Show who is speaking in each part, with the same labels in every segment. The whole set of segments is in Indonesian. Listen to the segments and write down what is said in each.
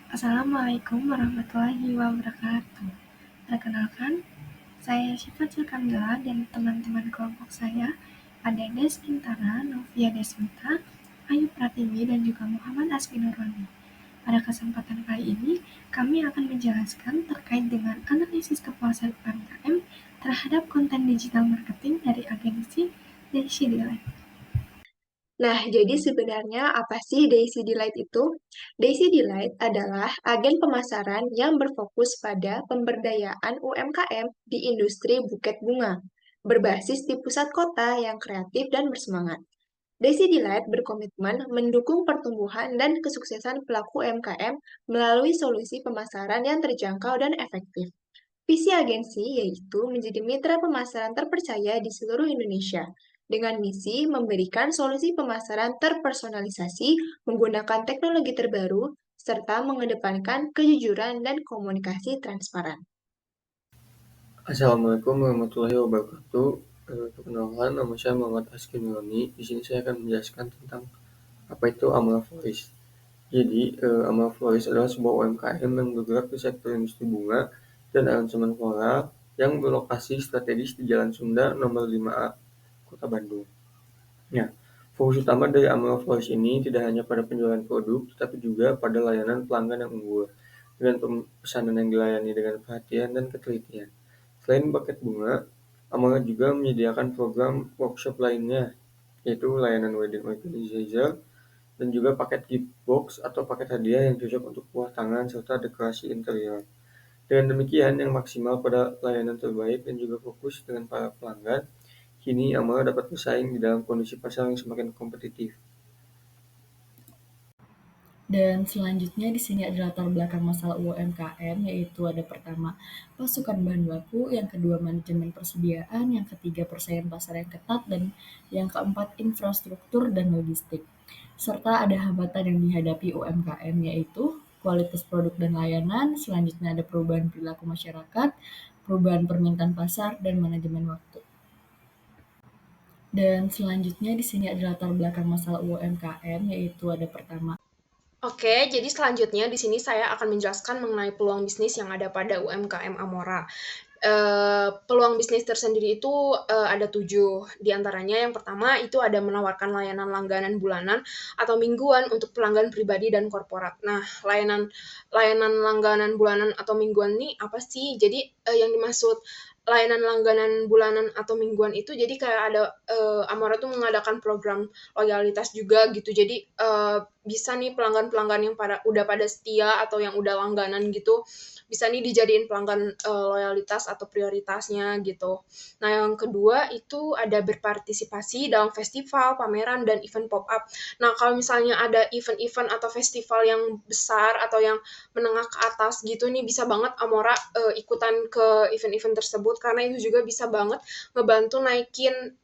Speaker 1: Assalamualaikum warahmatullahi wabarakatuh. Perkenalkan, saya Syifa Kamila dan teman-teman kelompok saya ada Des Kintara, Novia Desmita, Ayu Pratiwi, dan juga Muhammad Asfi Nurwani. Pada kesempatan kali ini, kami akan menjelaskan terkait dengan analisis kepuasan UMKM terhadap konten digital marketing dari agensi Daisy Delight.
Speaker 2: Nah, jadi sebenarnya apa sih Daisy Delight itu? Daisy Delight adalah agen pemasaran yang berfokus pada pemberdayaan UMKM di industri buket bunga, berbasis di pusat kota yang kreatif dan bersemangat. Daisy Delight berkomitmen mendukung pertumbuhan dan kesuksesan pelaku UMKM melalui solusi pemasaran yang terjangkau dan efektif. Visi agensi yaitu menjadi mitra pemasaran terpercaya di seluruh Indonesia, dengan misi memberikan solusi pemasaran terpersonalisasi menggunakan teknologi terbaru, serta mengedepankan kejujuran dan komunikasi transparan.
Speaker 3: Assalamualaikum warahmatullahi wabarakatuh. Perkenalkan, nama saya Muhammad Askin Nurwani. Di sini saya akan menjelaskan tentang apa itu Amara Flores. Jadi, Amara Flores adalah sebuah UMKM yang bergerak di sektor industri bunga dan aransemen floral yang berlokasi strategis di Jalan Sunda nomor 5A, Kota Bandung. Nah, fokus utama dari Amara Flores ini tidak hanya pada penjualan produk, tetapi juga pada layanan pelanggan yang unggul, dengan pesanan yang dilayani dengan perhatian dan ketelitian. Selain paket bunga, Amara juga menyediakan program workshop lainnya, yaitu layanan wedding organizer dan juga paket gift box atau paket hadiah yang cocok untuk buah tangan serta dekorasi interior. Dengan demikian, yang maksimal pada layanan terbaik dan juga fokus dengan para pelanggan, kini Amara dapat bersaing di dalam kondisi pasar yang semakin kompetitif.
Speaker 4: Dan selanjutnya di sini ada latar belakang masalah UMKM, yaitu ada pertama pasukan bahan baku, yang kedua manajemen persediaan, yang ketiga persaingan pasar yang ketat, dan yang keempat infrastruktur dan logistik. Serta ada hambatan yang dihadapi UMKM, yaitu kualitas produk dan layanan, selanjutnya ada perubahan perilaku masyarakat, perubahan permintaan pasar, dan manajemen waktu. Dan selanjutnya di sini ada latar belakang masalah UMKM, yaitu ada pertama
Speaker 5: Oke, jadi selanjutnya di sini saya akan menjelaskan mengenai peluang bisnis yang ada pada UMKM Amora. Peluang bisnis tersendiri itu ada 7. Di antaranya yang pertama itu ada menawarkan layanan langganan bulanan atau mingguan untuk pelanggan pribadi dan korporat. Nah, layanan layanan langganan bulanan atau mingguan ini apa sih? Jadi yang dimaksud layanan langganan bulanan atau mingguan itu jadi kayak ada Amora tuh mengadakan program loyalitas juga gitu. Jadi bisa nih pelanggan-pelanggan yang udah pada setia atau yang udah langganan gitu bisa nih dijadiin pelanggan loyalitas atau prioritasnya gitu. Nah, yang kedua itu ada berpartisipasi dalam festival, pameran, dan event pop-up. Nah, kalau misalnya ada event-event atau festival yang besar atau yang menengah ke atas gitu nih, bisa banget Amora ikutan ke event-event tersebut karena itu juga bisa banget ngebantu naikin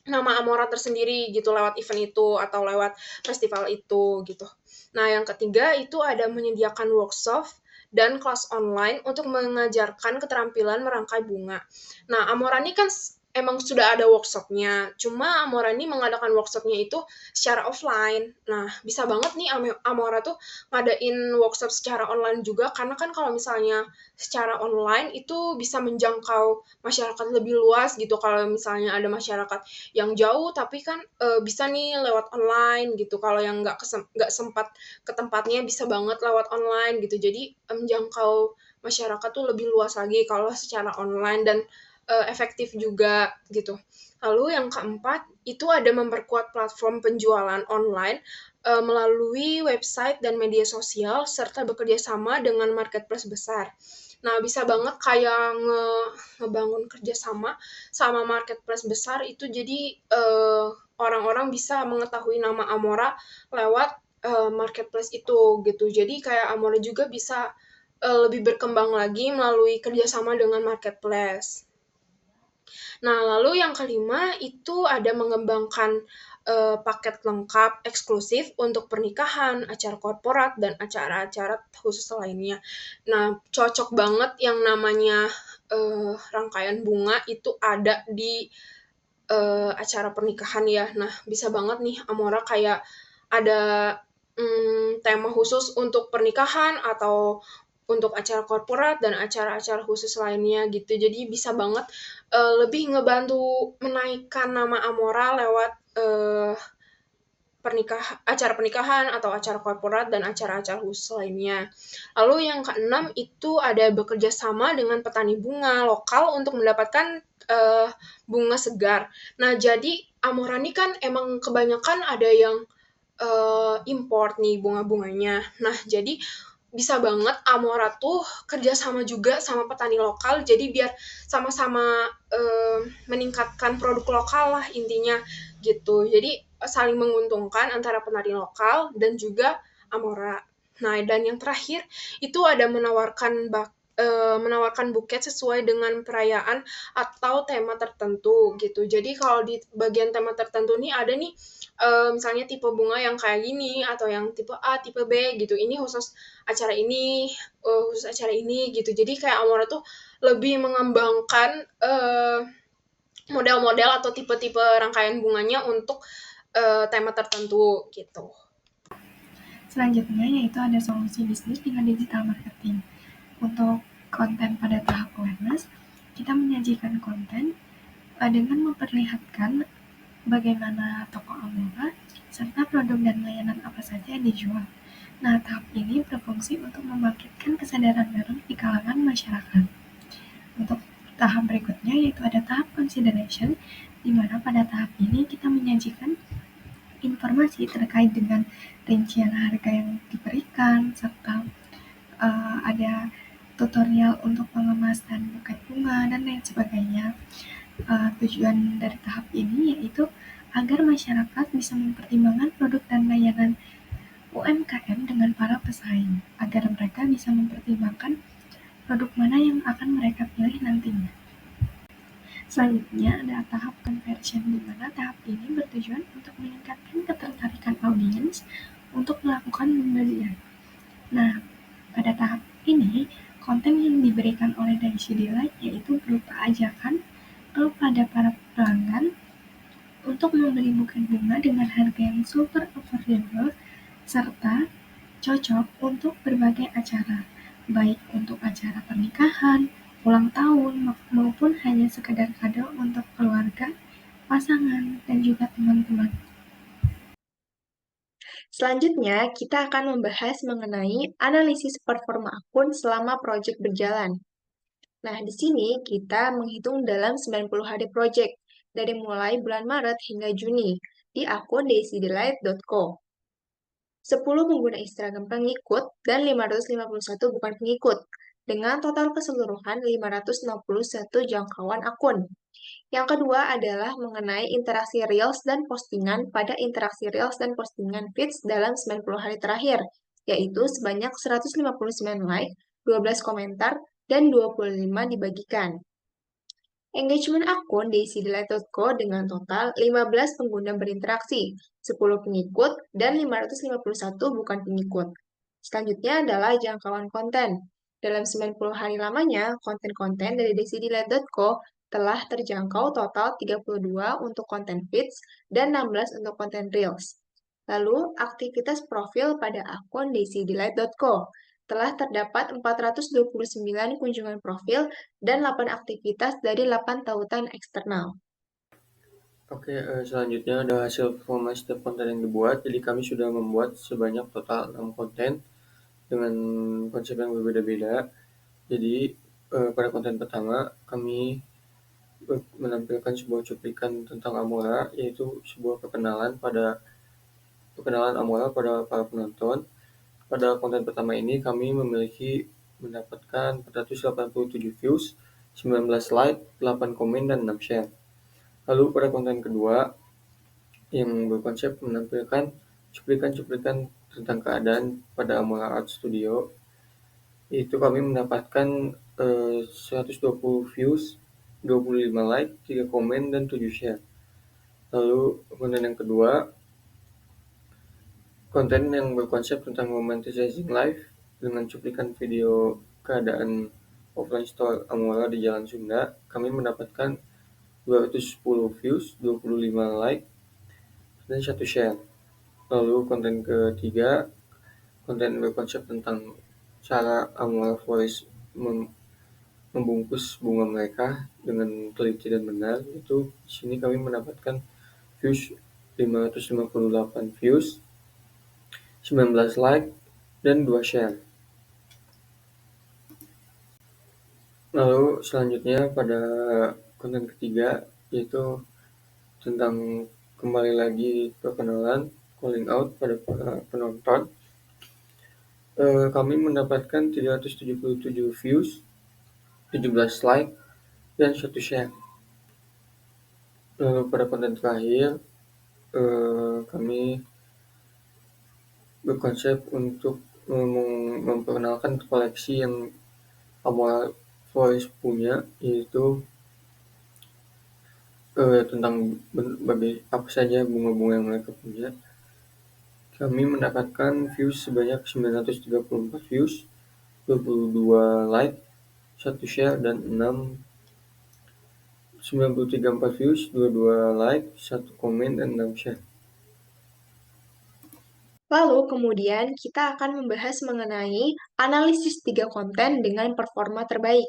Speaker 5: nama Amora tersendiri gitu lewat event itu atau lewat festival itu gitu. Nah, yang ketiga itu ada menyediakan workshop dan kelas online untuk mengajarkan keterampilan merangkai bunga. Nah, Amora ini kan emang sudah ada workshopnya, cuma Amora ini mengadakan workshopnya itu secara offline. Nah, bisa banget nih Amora tuh ngadain workshop secara online juga, karena kan kalau misalnya secara online itu bisa menjangkau masyarakat lebih luas gitu. Kalau misalnya ada masyarakat yang jauh tapi kan bisa nih lewat online gitu. Kalau yang nggak sempat ke tempatnya bisa banget lewat online gitu. Jadi menjangkau masyarakat tuh lebih luas lagi kalau secara online dan efektif juga gitu. Lalu yang keempat itu ada memperkuat platform penjualan online melalui website dan media sosial serta bekerja sama dengan marketplace besar. Nah, bisa banget kayak ngebangun kerjasama sama marketplace besar itu jadi orang-orang bisa mengetahui nama Amora lewat marketplace itu gitu. Jadi kayak Amora juga bisa lebih berkembang lagi melalui kerjasama dengan marketplace. Nah, lalu yang kelima itu ada mengembangkan paket lengkap eksklusif untuk pernikahan, acara korporat, dan acara-acara khusus lainnya. Nah, cocok banget yang namanya rangkaian bunga itu ada di acara pernikahan ya. Nah, bisa banget nih Amora kayak ada tema khusus untuk pernikahan atau untuk acara korporat dan acara-acara khusus lainnya gitu. Jadi bisa banget lebih ngebantu menaikkan nama Amora lewat acara pernikahan atau acara korporat dan acara-acara khusus lainnya. Lalu yang keenam itu ada bekerja sama dengan petani bunga lokal untuk mendapatkan bunga segar. Nah, jadi Amora ini kan emang kebanyakan ada yang import nih bunga-bunganya. Nah, jadi bisa banget Amora tuh kerjasama juga sama petani lokal, jadi biar sama-sama meningkatkan produk lokal lah intinya gitu. Jadi saling menguntungkan antara petani lokal dan juga Amora. Nah, dan yang terakhir itu ada menawarkan buket sesuai dengan perayaan atau tema tertentu gitu. Jadi kalau di bagian tema tertentu nih ada nih misalnya tipe bunga yang kayak gini atau yang tipe A, tipe B gitu. Ini khusus acara ini, khusus acara ini gitu. Jadi kayak Amora tuh lebih mengembangkan model-model atau tipe-tipe rangkaian bunganya untuk tema tertentu gitu.
Speaker 1: Selanjutnya yaitu ada solusi bisnis dengan digital marketing. Untuk konten pada tahap awareness, kita menyajikan konten dengan memperlihatkan bagaimana toko Amora serta produk dan layanan apa saja yang dijual. Nah, tahap ini berfungsi untuk membangkitkan kesadaran baru di kalangan masyarakat. Untuk tahap berikutnya yaitu ada tahap consideration, di mana pada tahap ini kita menyajikan informasi terkait dengan rincian harga yang diberikan, serta ada tutorial untuk pengemasan buket bunga, dan lain sebagainya. Tujuan dari tahap ini yaitu agar masyarakat bisa mempertimbangkan produk dan layanan UMKM dengan para pesaing, agar mereka bisa mempertimbangkan produk mana yang akan mereka pilih nantinya. Selanjutnya ada tahap conversion, di mana tahap ini bertujuan untuk meningkatkan ketertarikan audiens untuk melakukan pembelian. Nah, pada tahap ini, konten yang diberikan oleh Daisy Delight yaitu berupa ajakan kepada para pelanggan untuk membeli buket bunga dengan harga yang super affordable serta cocok untuk berbagai acara, baik untuk acara pernikahan, ulang tahun, maupun hanya sekedar kado untuk keluarga, pasangan, dan juga teman-teman.
Speaker 2: Selanjutnya, kita akan membahas mengenai analisis performa akun selama proyek berjalan. Nah, di sini kita menghitung dalam 90 hari proyek, dari mulai bulan Maret hingga Juni, di akun daisydelight.co. 10 pengguna Instagram pengikut dan 551 bukan pengikut, dengan total keseluruhan 561 jangkauan akun. Yang kedua adalah mengenai interaksi Reels dan postingan pada interaksi Reels dan postingan feeds dalam 90 hari terakhir, yaitu sebanyak 159 like, 12 komentar, dan 25 dibagikan. Engagement akun daisydelight.co dengan total 15 pengguna berinteraksi, 10 pengikut, dan 551 bukan pengikut. Selanjutnya adalah jangkauan konten. Dalam 90 hari lamanya, konten-konten dari daisydelight.co telah terjangkau total 32 untuk konten feeds dan 16 untuk konten reels. Lalu, aktivitas profil pada akun daisydelight.co telah terdapat 429 kunjungan profil dan 8 aktivitas dari 8 tautan eksternal.
Speaker 3: Oke, selanjutnya ada hasil performa setiap konten yang dibuat. Jadi kami sudah membuat sebanyak total 6 konten dengan konsep yang berbeda-beda. Jadi pada konten pertama kami menampilkan sebuah cuplikan tentang Amora, yaitu sebuah perkenalan Amora pada para penonton. Pada konten pertama ini kami mendapatkan 487 views, 19 like, 8 komen, dan 6 share. Lalu pada konten kedua yang berkonsep menampilkan cuplikan-cuplikan tentang keadaan pada Amora Art Studio, itu kami mendapatkan 120 views, 25 like, 3 komen, dan 7 share. Lalu konten yang kedua, konten yang berkonsep tentang romanticizing life dengan cuplikan video keadaan offline store Amora di Jalan Sunda, kami mendapatkan 210 views, 25 like, dan 1 share. Lalu konten ketiga, konten berkonsep tentang cara Amora Flores membungkus bunga mereka dengan teliti dan benar. Itu di sini kami mendapatkan views 558 views, 19 like, dan 2 share. Lalu selanjutnya pada konten ketiga, yaitu tentang kembali lagi perkenalan, calling out pada para penonton. Kami mendapatkan 377 views, 17 like, dan 1 share. Lalu pada konten terakhir, kami berkonsep untuk memperkenalkan koleksi yang Amora Flores punya, yaitu tentang apa saja bunga-bunga yang mereka punya. Kami mendapatkan views sebanyak 934 views, 22 like, 1 share, dan 93 views, 22 like, 1 komen, dan 6 share.
Speaker 2: Lalu kemudian kita akan membahas mengenai analisis 3 konten dengan performa terbaik.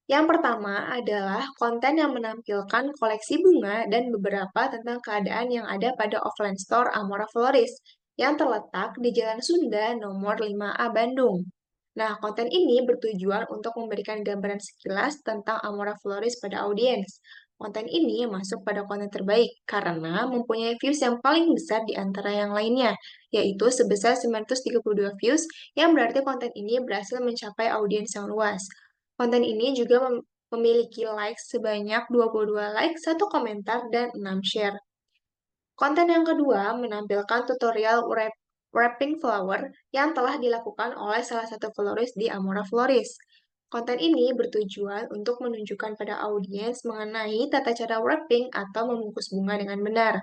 Speaker 2: Yang pertama adalah konten yang menampilkan koleksi bunga dan beberapa tentang keadaan yang ada pada offline store Amora Flores yang terletak di Jalan Sunda nomor 5A Bandung. Nah, konten ini bertujuan untuk memberikan gambaran sekilas tentang Amora Flores pada audiens. Konten ini masuk pada konten terbaik karena mempunyai views yang paling besar di antara yang lainnya, yaitu sebesar 932 views, yang berarti konten ini berhasil mencapai audiens yang luas. Konten ini juga memiliki likes sebanyak 22 like, 1 komentar, dan 6 share. Konten yang kedua menampilkan tutorial wrapping flower yang telah dilakukan oleh salah satu florist di Amora Flores. Konten ini bertujuan untuk menunjukkan pada audiens mengenai tata cara wrapping atau membungkus bunga dengan benar.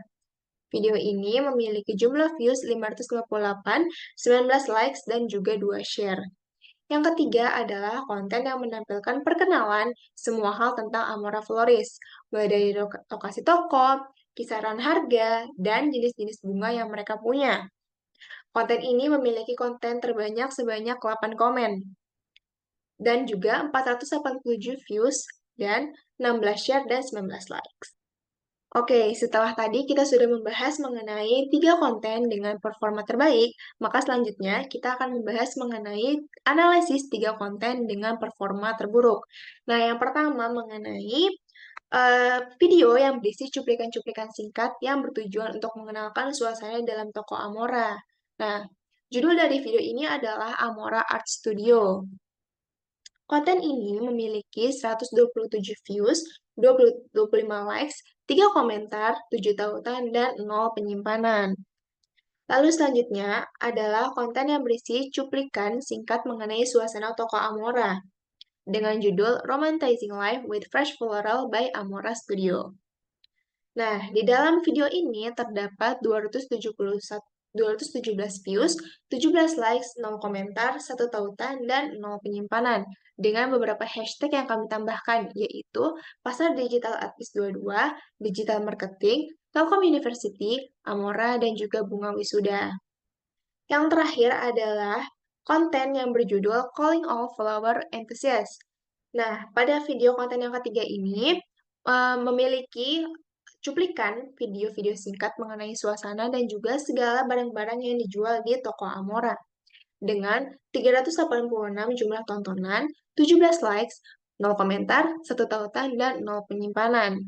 Speaker 2: Video ini memiliki jumlah views 558, 19 likes, dan juga 2 share. Yang ketiga adalah konten yang menampilkan perkenalan semua hal tentang Amora Flores, mulai dari lokasi toko, kisaran harga, dan jenis-jenis bunga yang mereka punya. Konten ini memiliki konten terbanyak sebanyak 8 komen, dan juga 487 views, dan 16 share, dan 19 likes. Oke, setelah tadi kita sudah membahas mengenai 3 konten dengan performa terbaik, maka selanjutnya kita akan membahas mengenai analisis 3 konten dengan performa terburuk. Nah, yang pertama mengenai video yang berisi cuplikan-cuplikan singkat yang bertujuan untuk mengenalkan suasana dalam toko Amora. Nah, judul dari video ini adalah Amora Art Studio. Konten ini memiliki 127 views, 25 likes, 3 komentar, 7 tautan, dan 0 penyimpanan. Lalu selanjutnya adalah konten yang berisi cuplikan singkat mengenai suasana toko Amora dengan judul Romanticizing Life with Fresh Floral by Amora Studio. Nah, di dalam video ini terdapat 217 views, 17 likes, 0 komentar, 1 tautan, dan 0 penyimpanan dengan beberapa hashtag yang kami tambahkan, yaitu Pasar Digital Artist 22, Digital Marketing, Telkom University, Amora, dan juga Bunga Wisuda. Yang terakhir adalah konten yang berjudul Calling All Flower Enthusiasts. Nah, pada video konten yang ketiga ini memiliki cuplikan video-video singkat mengenai suasana dan juga segala barang-barang yang dijual di toko Amora. Dengan 386 jumlah tontonan, 17 likes, 0 komentar, 1 tautan, dan 0 penyimpanan.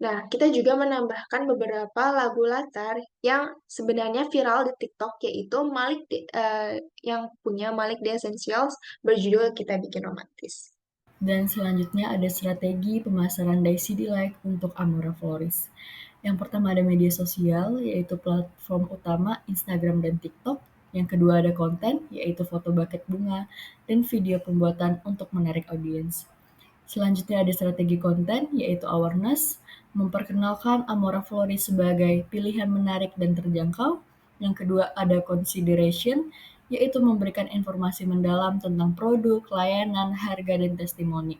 Speaker 2: Nah, kita juga menambahkan beberapa lagu latar yang sebenarnya viral di TikTok, yaitu yang punya Malik The Essentials berjudul Kita Bikin Romantis.
Speaker 4: Dan selanjutnya ada strategi pemasaran Daisy Delight untuk Amora Flores. Yang pertama ada media sosial, yaitu platform utama Instagram dan TikTok. Yang kedua ada konten, yaitu foto buket bunga dan video pembuatan untuk menarik audiens. Selanjutnya ada strategi konten, yaitu awareness, memperkenalkan Amora Flores sebagai pilihan menarik dan terjangkau. Yang kedua ada consideration, yaitu memberikan informasi mendalam tentang produk, layanan, harga, dan testimoni.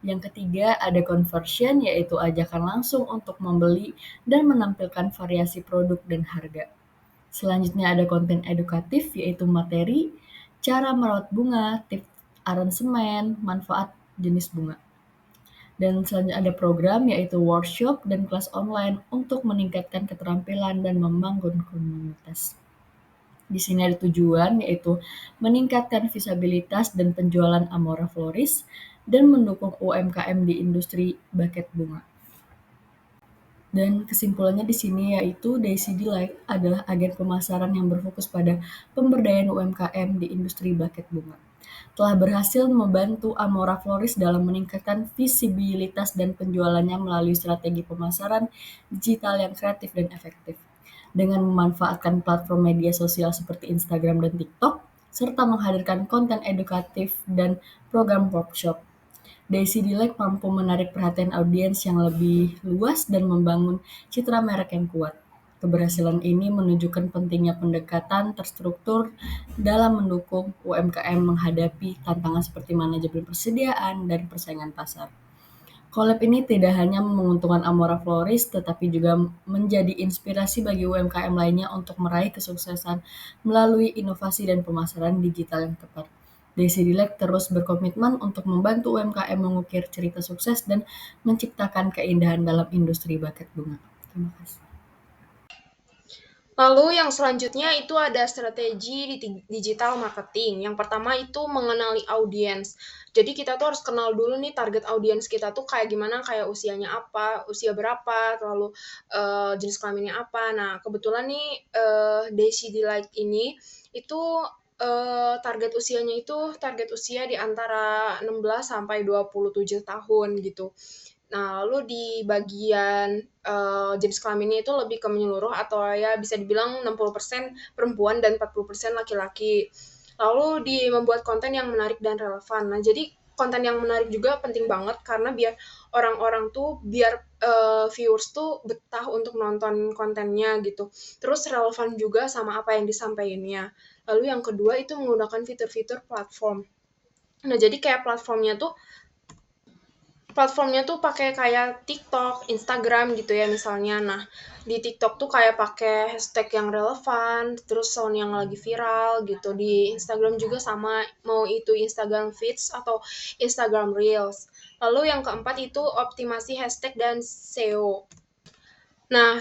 Speaker 4: Yang ketiga ada conversion, yaitu ajakan langsung untuk membeli dan menampilkan variasi produk dan harga. Selanjutnya ada konten edukatif, yaitu materi, cara merawat bunga, tips aransemen, manfaat jenis bunga. Dan selanjutnya ada program, yaitu workshop dan kelas online untuk meningkatkan keterampilan dan membangun komunitas. Di sini ada tujuan, yaitu meningkatkan visabilitas dan penjualan Amora Floris dan mendukung UMKM di industri buket bunga. Dan kesimpulannya di sini yaitu Daisy Delight adalah agen pemasaran yang berfokus pada pemberdayaan UMKM di industri buket bunga. Telah berhasil membantu Amora Floris dalam meningkatkan visibilitas dan penjualannya melalui strategi pemasaran digital yang kreatif dan efektif. Dengan memanfaatkan platform media sosial seperti Instagram dan TikTok, serta menghadirkan konten edukatif dan program workshop, Daisy Delight mampu menarik perhatian audiens yang lebih luas dan membangun citra merek yang kuat. Keberhasilan ini menunjukkan pentingnya pendekatan terstruktur dalam mendukung UMKM menghadapi tantangan seperti manajemen persediaan dan persaingan pasar. Collab ini tidak hanya menguntungkan Amora Floris, tetapi juga menjadi inspirasi bagi UMKM lainnya untuk meraih kesuksesan melalui inovasi dan pemasaran digital yang tepat. Daisy Delight terus berkomitmen untuk membantu UMKM mengukir cerita sukses dan menciptakan keindahan dalam industri buket bunga. Terima kasih.
Speaker 5: Lalu yang selanjutnya itu ada strategi di digital marketing. Yang pertama itu mengenali audiens. Jadi kita tuh harus kenal dulu nih target audiens kita tuh kayak gimana, kayak usianya apa, usia berapa, lalu jenis kelaminnya apa. Nah, kebetulan nih Daisy Delight ini itu target usianya itu target usia di antara 16 sampai 27 tahun gitu. Nah, lalu di bagian jenis kelaminnya itu lebih ke menyeluruh atau ya bisa dibilang 60% perempuan dan 40% laki-laki. Lalu membuat konten yang menarik dan relevan. Nah, jadi konten yang menarik juga penting banget karena biar orang-orang tuh viewers tuh betah untuk nonton kontennya gitu. Terus relevan juga sama apa yang disampaikannya. Lalu yang kedua itu menggunakan fitur-fitur platform. Nah, jadi kayak platformnya tuh pakai kayak TikTok, Instagram gitu ya misalnya. Nah, di TikTok tuh kayak pakai hashtag yang relevan, terus sound yang lagi viral gitu. Di Instagram juga sama, mau itu Instagram Feeds atau Instagram Reels. Lalu yang keempat itu optimasi hashtag dan SEO. Nah,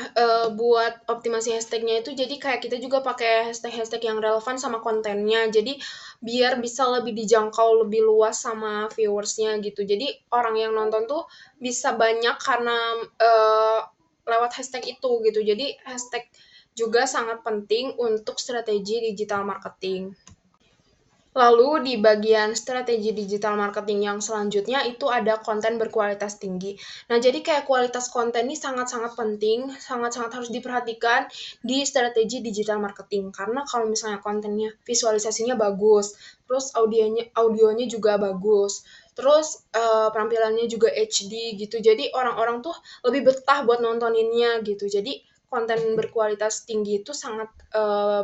Speaker 5: buat optimasi hashtag-nya itu jadi kayak kita juga pakai hashtag-hashtag yang relevan sama kontennya. Jadi biar bisa lebih dijangkau lebih luas sama viewers-nya gitu. Jadi orang yang nonton tuh bisa banyak karena lewat hashtag itu gitu. Jadi hashtag juga sangat penting untuk strategi digital marketing. Lalu di bagian strategi digital marketing yang selanjutnya itu ada konten berkualitas tinggi. Nah, jadi kayak kualitas konten ini sangat-sangat penting, sangat-sangat harus diperhatikan di strategi digital marketing. Karena kalau misalnya kontennya visualisasinya bagus, terus audionya juga bagus, terus penampilannya juga HD gitu. Jadi orang-orang tuh lebih betah buat nontoninnya gitu. Jadi konten berkualitas tinggi itu sangat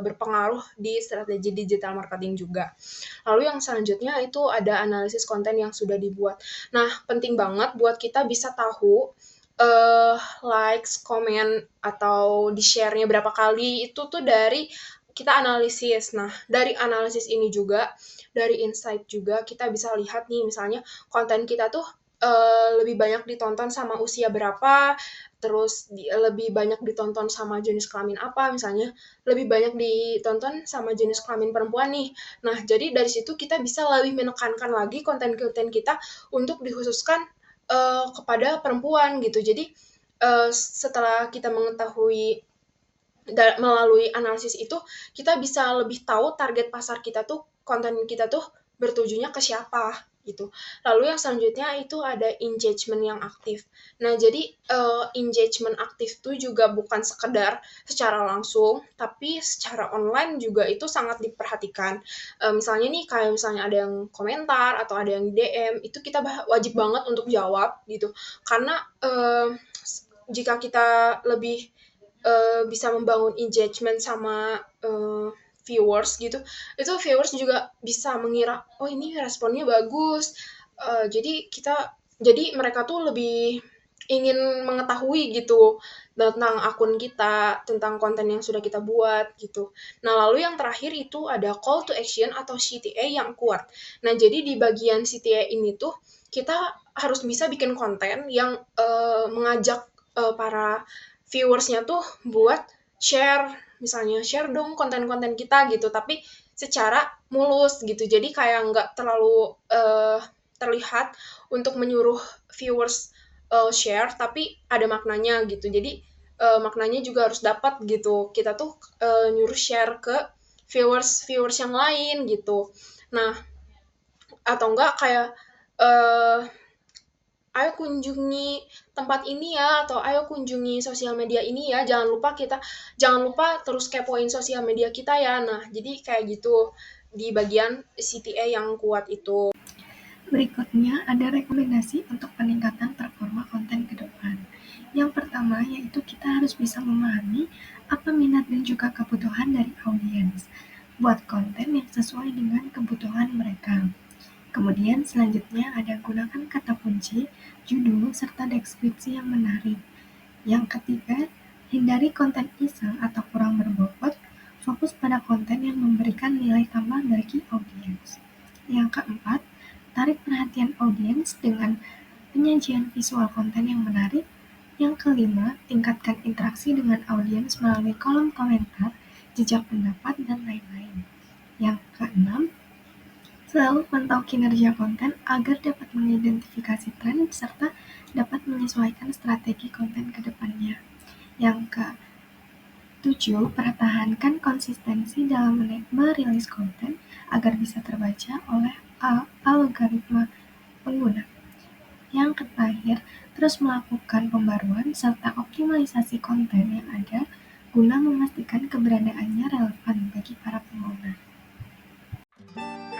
Speaker 5: berpengaruh di strategi digital marketing juga. Lalu yang selanjutnya itu ada analisis konten yang sudah dibuat. Nah, penting banget buat kita bisa tahu likes, komen, atau di-share-nya berapa kali, itu tuh dari kita analisis. Nah, dari analisis ini juga, dari insight juga, kita bisa lihat nih, misalnya konten kita tuh lebih banyak ditonton sama usia berapa, terus lebih banyak ditonton sama jenis kelamin apa, misalnya lebih banyak ditonton sama jenis kelamin perempuan nih. Nah, jadi dari situ kita bisa lebih menekankan lagi konten-konten kita untuk dikhususkan kepada perempuan gitu. Jadi setelah kita mengetahui melalui analisis itu, kita bisa lebih tahu target pasar kita tuh, konten kita tuh bertujunya ke siapa gitu. Lalu yang selanjutnya itu ada engagement yang aktif. Nah, jadi engagement aktif itu juga bukan sekedar secara langsung, tapi secara online juga itu sangat diperhatikan. Misalnya nih, kayak misalnya ada yang komentar atau ada yang DM, itu kita wajib banget untuk jawab gitu. Karena jika kita lebih bisa membangun engagement sama viewers gitu, itu viewers juga bisa mengira, oh ini responnya bagus, jadi mereka tuh lebih ingin mengetahui gitu tentang akun kita, tentang konten yang sudah kita buat gitu. Nah, lalu yang terakhir itu ada call to action atau CTA yang kuat. Nah, jadi di bagian CTA ini tuh kita harus bisa bikin konten yang mengajak para viewersnya tuh buat share, misalnya share dong konten-konten kita gitu, tapi secara mulus gitu. Jadi kayak nggak terlalu terlihat untuk menyuruh viewers share tapi ada maknanya gitu. Jadi maknanya juga harus dapat gitu. Kita tuh nyuruh share ke viewers yang lain gitu. Nah, atau enggak kayak eh ayo kunjungi tempat ini ya atau ayo kunjungi sosial media ini ya. Jangan lupa terus kepoin sosial media kita ya. Nah, jadi kayak gitu di bagian CTA yang kuat itu.
Speaker 1: Berikutnya ada rekomendasi untuk peningkatan performa konten ke depan. Yang pertama yaitu kita harus bisa memahami apa minat dan juga kebutuhan dari audiens. Buat konten yang sesuai dengan kebutuhan mereka. Kemudian selanjutnya ada gunakan kata kunci, judul, serta deskripsi yang menarik. Yang ketiga, hindari konten iseng atau kurang berbobot, fokus pada konten yang memberikan nilai tambah bagi audiens. Yang keempat, tarik perhatian audiens dengan penyajian visual konten yang menarik. Yang kelima, tingkatkan interaksi dengan audiens melalui kolom komentar, jejak pendapat, dan lain-lain. Yang keenam, selalu pantau kinerja konten agar dapat mengidentifikasi tren serta dapat menyesuaikan strategi konten ke depannya. Yang ke-7, pertahankan konsistensi dalam merilis konten agar bisa terbaca oleh algoritma pengguna. Yang terakhir, terus melakukan pembaruan serta optimalisasi konten yang ada guna memastikan keberadaannya relevan bagi para pengguna.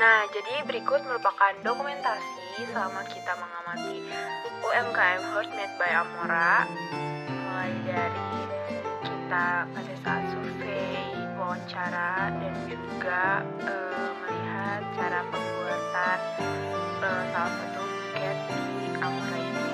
Speaker 6: Nah, jadi berikut merupakan dokumentasi selama kita mengamati UMKM Heart Made by Amora, mulai dari kita pada saat survei, wawancara, dan juga melihat cara pembuatan salah satu buket di Amora ini.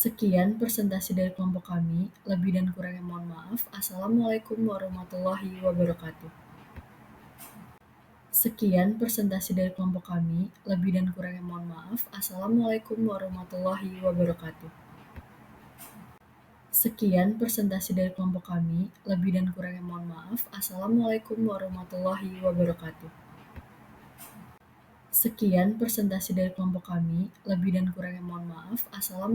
Speaker 4: Sekian presentasi dari kelompok kami. Lebih dan kurangnya mohon maaf. Assalamualaikum warahmatullahi wabarakatuh. Sekian presentasi dari kelompok kami. Lebih dan kurangnya mohon maaf. Assalamualaikum warahmatullahi wabarakatuh. Sekian presentasi dari kelompok kami. Lebih dan kurangnya mohon maaf. Assalamualaikum warahmatullahi wabarakatuh. Sekian presentasi dari kelompok kami. Lebih dan kurangnya mohon maaf. Assalamualaikum